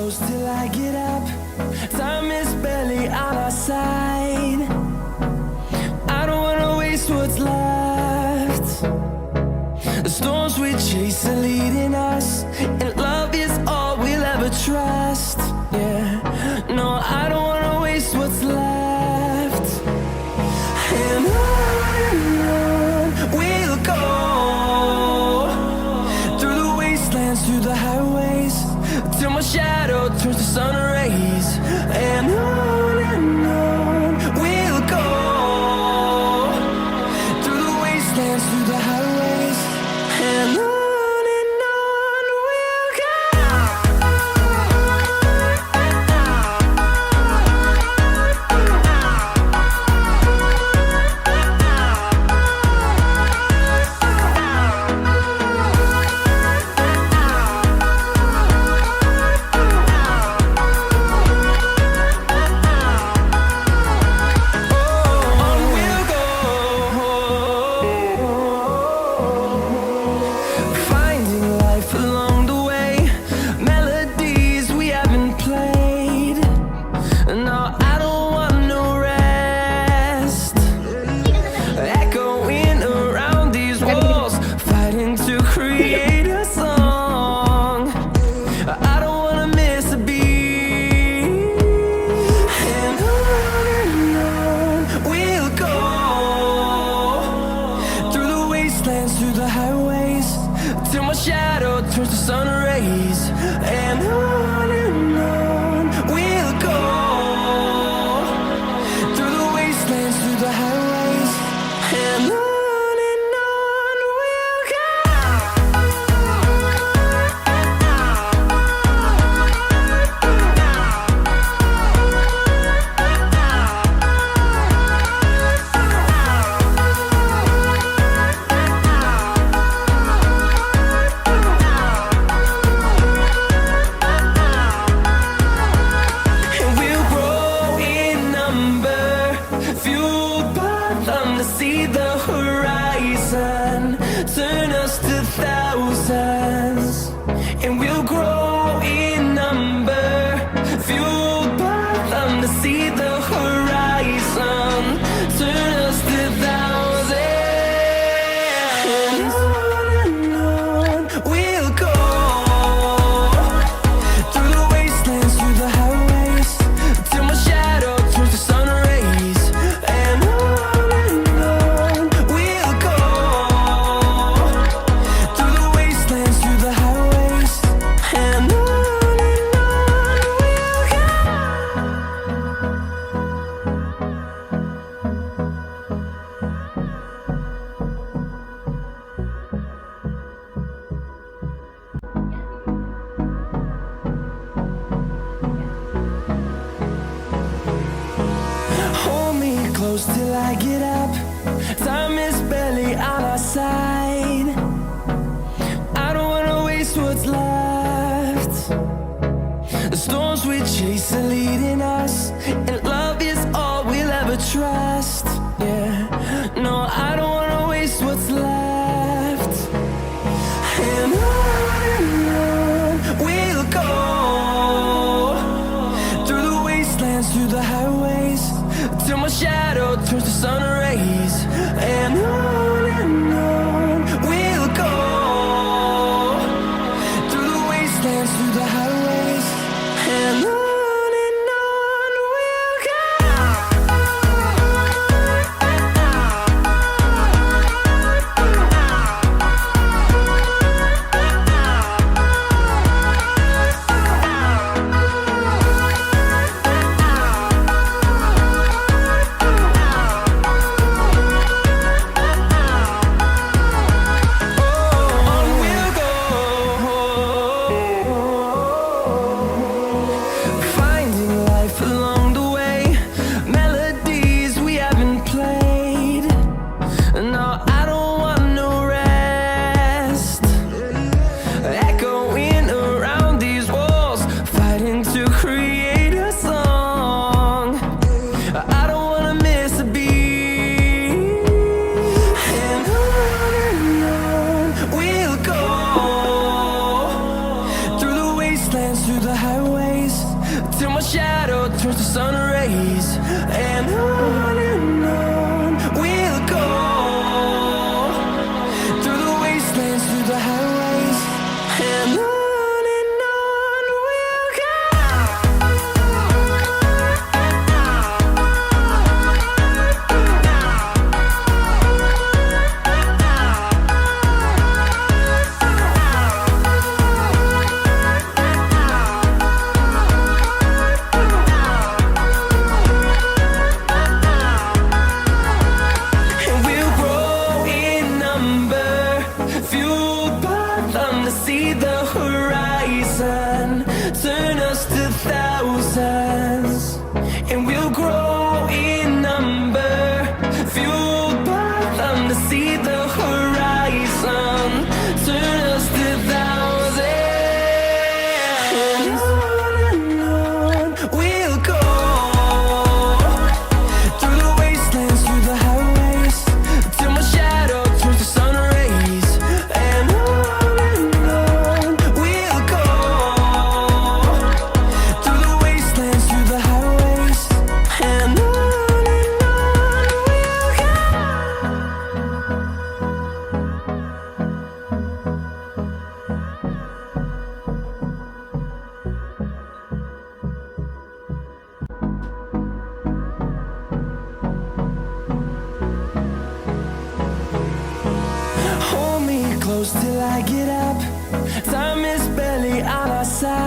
close till I get up. Time is barely on our side. I don't wanna waste what's left. The storms we chase are leading us, and love is all we'll ever trust. Yeah, no, I don't wanna waste what's left. And on we'll go, through the wastelands, through the highways, till my shadow turns to sun rays. And on we'll go, through the wastelands, through the highways, and on we'll go. Through the highways, till my shadow turns to sun rays. And on we'll go, through the wastelands, through the highways, and on we'll go. See the horizon turn us to thousands, and we'll grow in number, fueled by them to see the horizon turn us to thousands. And on we'll go, through the wastelands, through the highways, till my shadow turns to sun rays. And close till I get up. Time is barely on our side. I don't wanna waste what's left. The storms we chase are leading us, and love is all we'll ever trust. Yeah, no, I don't wanna waste what's left. And on we'll go, through the wastelands, through the highways, till my shadow turns to sun rays. And on we'll go, through the wastelands, through the highways, and on we'll go. towards the sun rays, and on we'll go, through the wastelands, through the highways, and on we'll go. See the horizon, turn us to thousands, and we'll grow in number, fueled by them to see the horizon, turn us to thousands, and on we'll go, through the wastelands, through the highways, till my shadow turns to sun rays, and close till I get up. Time is barely on our side.